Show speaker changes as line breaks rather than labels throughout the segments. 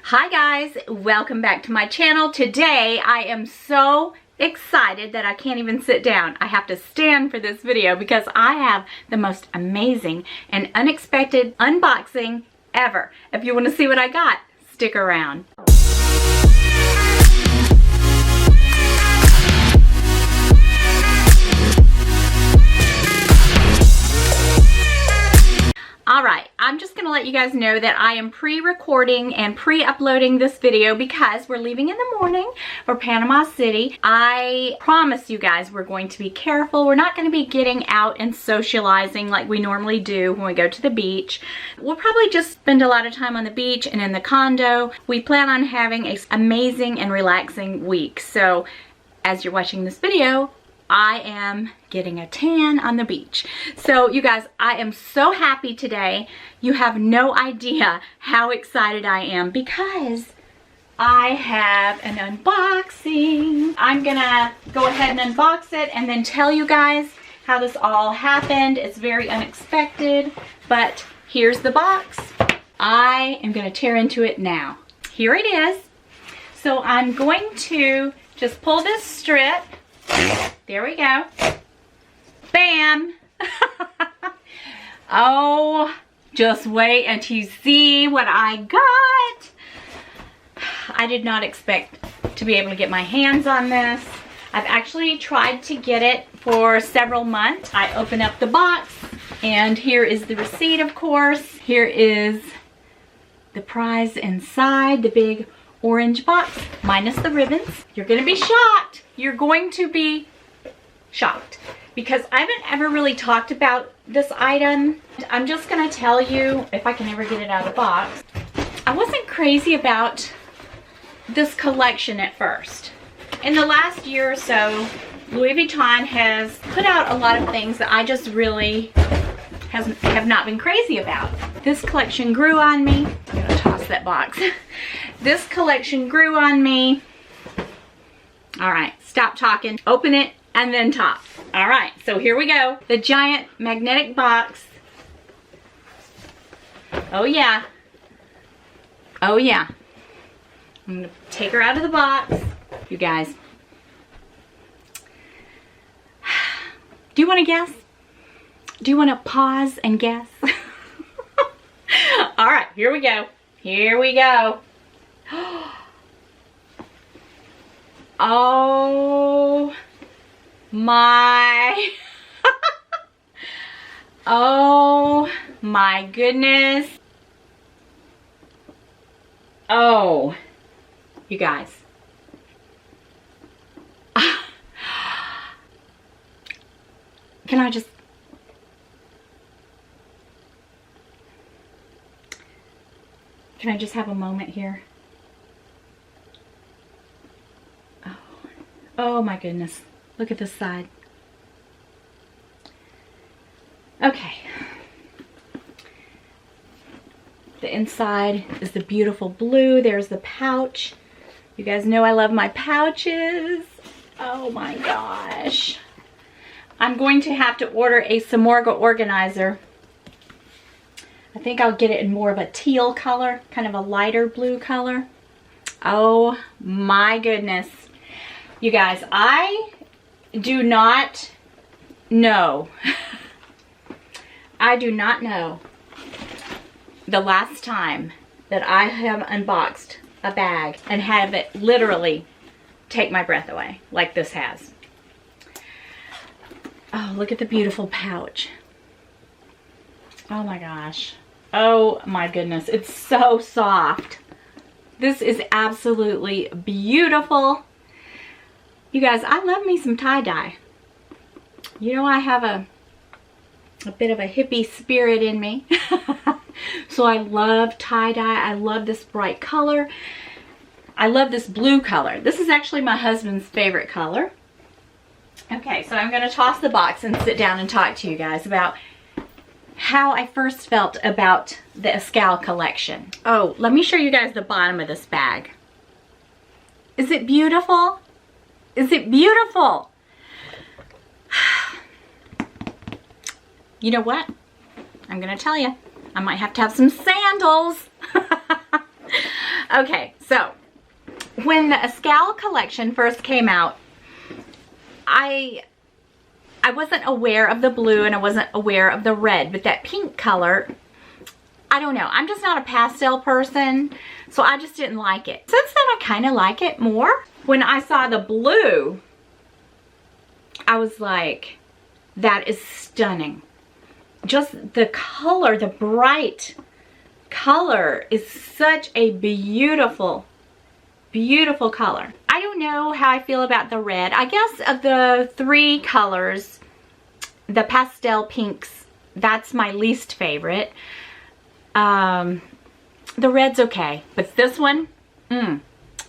Hi guys, welcome back to my channel. Today I am so excited that I can't even sit down. I have to stand for this video because I have the most amazing and unexpected unboxing ever. If you want to see what I got, stick around. Alright, I'm just going to let you guys know that I am pre-recording and pre-uploading this video because we're leaving in the morning for Panama City. I promise you guys we're going to be careful. We're not going to be getting out and socializing like we normally do when we go to the beach. We'll probably just spend a lot of time on the beach and in the condo. We plan on having an amazing and relaxing week. So as you're watching this video, I am getting a tan on the beach. So you guys, I am so happy today. You have no idea how excited I am because I have an unboxing. I'm gonna go ahead and unbox it and then tell you guys how this all happened. It's very unexpected, but here's the box. I am gonna tear into it now. Here it is. So I'm going to just pull this strip. There we go. Bam! Oh, just wait until you see what I got. I did not expect to be able to get my hands on this. I've actually tried to get it for several months. I open up the box and here is the receipt, of course. Here is the prize inside, the big orange box, minus the ribbons. You're gonna be shocked. You're going to be shocked because I haven't ever really talked about this item. I'm just gonna tell you, if I can ever get it out of the box, I wasn't crazy about this collection at first. In the last year or so, Louis Vuitton has put out a lot of things that I just really have not been crazy about. This collection grew on me. I'm gonna toss that box. This collection grew on me. All right, stop talking, open it, and then talk. All right, so here we go. The giant magnetic box. Oh yeah. Oh yeah. I'm gonna take her out of the box. You guys. Do you want to guess? Do you want to pause and guess? All right, here we go. Here we go. Oh my. Oh my goodness. Oh, you guys. Can I just have a moment here? Oh my goodness. Look at this side. Okay. The inside is the beautiful blue. There's the pouch. You guys know I love my pouches. Oh my gosh. I'm going to have to order a Samorga organizer. I think I'll get it in more of a teal color, kind of a lighter blue color. Oh my goodness. You guys, I do not know. I do not know the last time that I have unboxed a bag and have it literally take my breath away like this has. Oh, look at the beautiful pouch. Oh my gosh. Oh my goodness. It's so soft. This is absolutely beautiful. You guys, I love me some tie-dye. You know, I have a bit of a hippie spirit in me. So I love tie-dye. I love this bright color. I love this blue color. This is actually my husband's favorite color. Okay, so I'm going to toss the box and sit down and talk to you guys about how I first felt about the Escale collection. Oh, let me show you guys the bottom of this bag. Is it beautiful? Is it beautiful? You know what? I'm gonna tell you, I might have to have some sandals. Okay, so when the Escale collection first came out, I wasn't aware of the blue and I wasn't aware of the red, but that pink color, I don't know. I'm just not a pastel person, so I just didn't like it. Since then, I kind of like it more. When I saw the blue, I was like, that is stunning. Just the color, the bright color is such a beautiful, beautiful color. I don't know how I feel about the red. I guess of the three colors, the pastel pinks, that's my least favorite. The red's okay, but this one,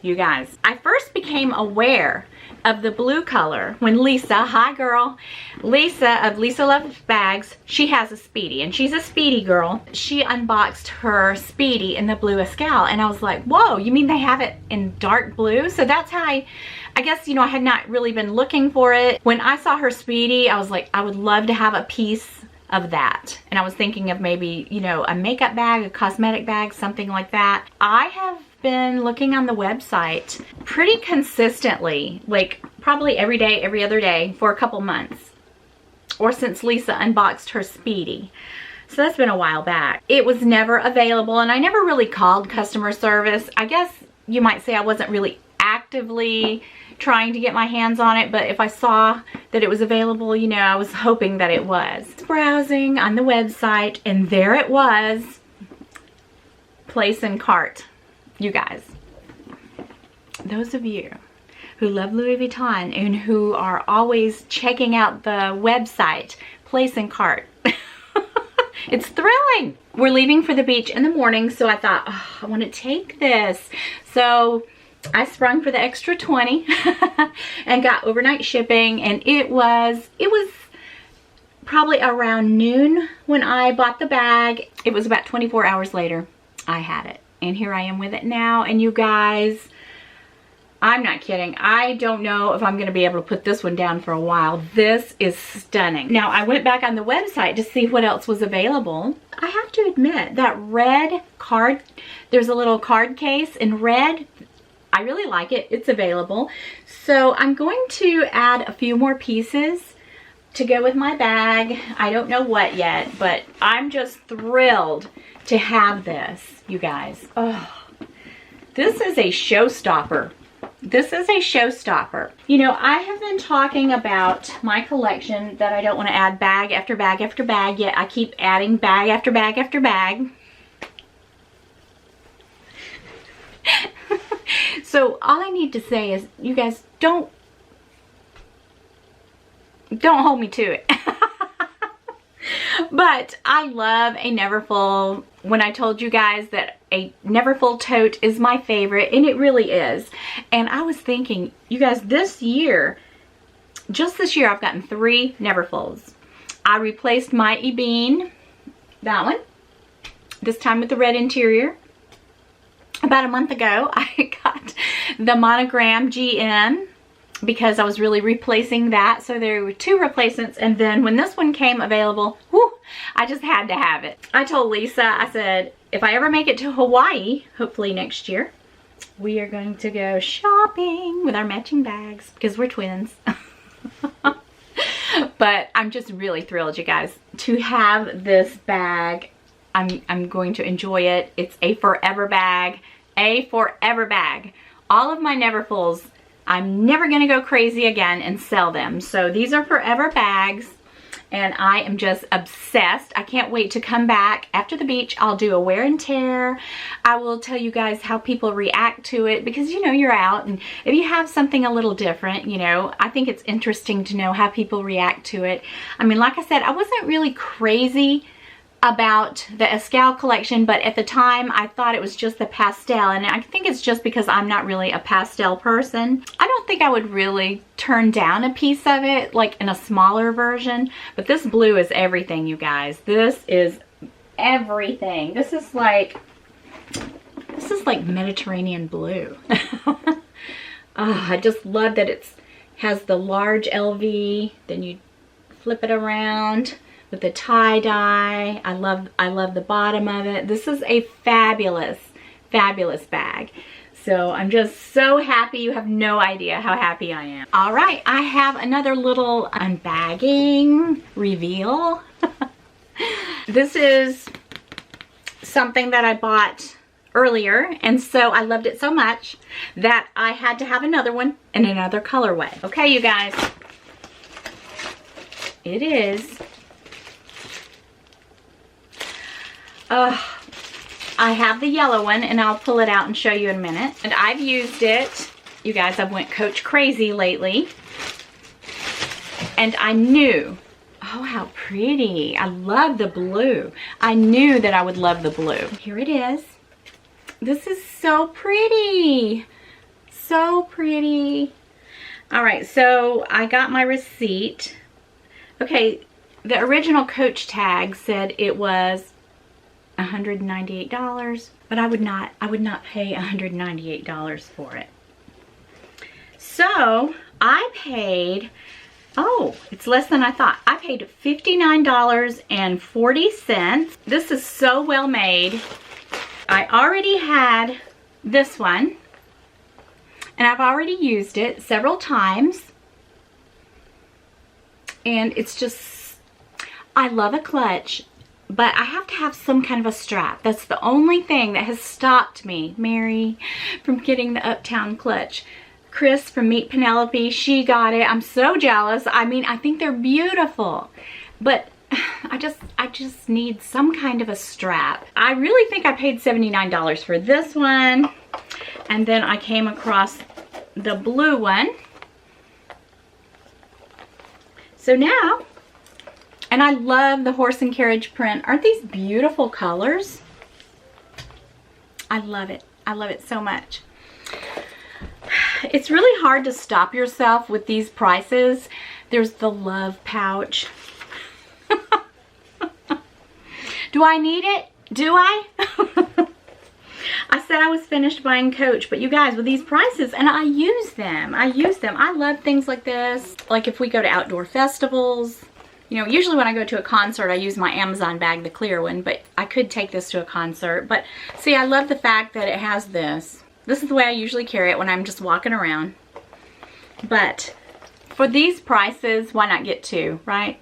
you guys. I first became aware of the blue color when Lisa, hi girl, Lisa of Lisa Loves Bags, she has a Speedy and she's a Speedy girl. She unboxed her Speedy in the blue Escale and I was like, whoa, you mean they have it in dark blue? So that's how I guess, you know, I had not really been looking for it. When I saw her Speedy, I was like, I would love to have a piece of that. And I was thinking of maybe, you know, a makeup bag, a cosmetic bag, something like that. I have been looking on the website pretty consistently, like probably every day, every other day for a couple months, or since Lisa unboxed her Speedy. So that's been a while back. It was never available and I never really called customer service. I guess you might say I wasn't really actively trying to get my hands on it, but if I saw that it was available, you know, I was hoping that it was. Browsing on the website and there it was. Place in cart. You guys, those of you who love Louis Vuitton and who are always checking out the website, place in cart. It's thrilling. We're leaving for the beach in the morning, so I thought, oh, I want to take this. So I sprung for the extra 20 and got overnight shipping, and it was probably around noon when I bought the bag. It was about 24 hours later I had it. And here I am with it now. And you guys, I'm not kidding. I don't know if I'm going to be able to put this one down for a while. This is stunning. Now, I went back on the website to see what else was available. I have to admit, that red card, there's a little card case in red. I really like it. It's available. So I'm going to add a few more pieces to go with my bag. I don't know what yet, but I'm just thrilled to have this, you guys. Oh, this is a showstopper. This is a showstopper. You know, I have been talking about my collection that I don't want to add bag after bag after bag, yet I keep adding bag after bag after bag. So all I need to say is, you guys, don't hold me to it. But I love a Neverfull. When I told you guys that a Neverfull tote is my favorite, and it really is. And I was thinking, you guys, this year, just this year, I've gotten 3 Neverfulls. I replaced my Ebene, that one, this time with the red interior. About a month ago, I got the Monogram GM, because I was really replacing that. So there were 2 replacements, and then when this one came available, whew, I just had to have it. I told Lisa, I said, if I ever make it to Hawaii, hopefully next year, we are going to go shopping with our matching bags because we're twins. But I'm just really thrilled, you guys, to have this bag. I'm going to enjoy it. It's a forever bag, a forever bag. All of my Neverfulls, I'm never going to go crazy again and sell them. So these are forever bags, and I am just obsessed. I can't wait to come back after the beach. I'll do a wear and tear. I will tell you guys how people react to it, because, you know, you're out, and if you have something a little different, you know, I think it's interesting to know how people react to it. I mean, like I said, I wasn't really crazy about the Escale collection, but at the time I thought it was just the pastel, and I think it's just because I'm not really a pastel person. I don't think I would really turn down a piece of it, like in a smaller version, but this blue is everything, you guys. This is everything. This is like Mediterranean blue. Oh, I just love that it has the large LV, then you flip it around with the tie-dye. I love the bottom of it. This is a fabulous, fabulous bag. So I'm just so happy. You have no idea how happy I am. All right, I have another little unbagging reveal. This is something that I bought earlier, and so I loved it so much that I had to have another one in another colorway. Okay, you guys, it is I have the yellow one, and I'll pull it out and show you in a minute. And I've used it. You guys, I've went Coach crazy lately. And I knew, oh, how pretty. I love the blue. I knew that I would love the blue. Here it is. This is so pretty. So pretty. All right, so I got my receipt. Okay, the original Coach tag said it was $198, but I would not pay $198 for it. So I paid, oh, it's less than I thought. I paid $59.40. This is so well made. I already had this one, and I've already used it several times. And it's just, I love a clutch, but I have to have some kind of a strap. That's the only thing that has stopped me, Mary, from getting the Uptown clutch. Chris from Meet Penelope, she got it. I'm so jealous. I mean, I think they're beautiful, but I just need some kind of a strap. I really think I paid $79 for this one. And then I came across the blue one. So now, and I love the horse and carriage print. Aren't these beautiful colors? I love it. I love it so much. It's really hard to stop yourself with these prices. There's the love pouch. Do I need it? Do I? I said I was finished buying Coach, but you guys, with these prices, and I use them. I love things like this. Like if we go to outdoor festivals, you know, usually when I go to a concert, I use my Amazon bag, the clear one, but I could take this to a concert. But see, I love the fact that it has this. This is the way I usually carry it when I'm just walking around. But for these prices, why not get two, right?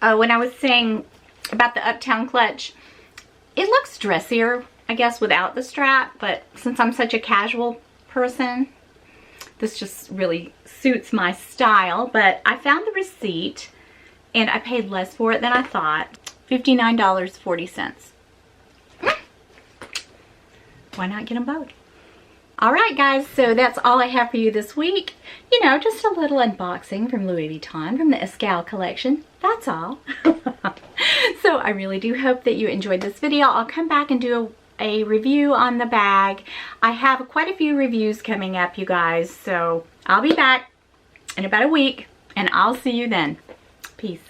When I was saying about the Uptown clutch, it looks dressier, I guess, without the strap, but since I'm such a casual person, this just really suits my style. But I found the receipt, and I paid less for it than I thought. $59.40. Why not get them both? All right, guys, so that's all I have for you this week. You know, just a little unboxing from Louis Vuitton from the Escale collection. That's all. So I really do hope that you enjoyed this video. I'll come back and do a review on the bag. I have quite a few reviews coming up, you guys. So I'll be back in about a week, and I'll see you then. Peace.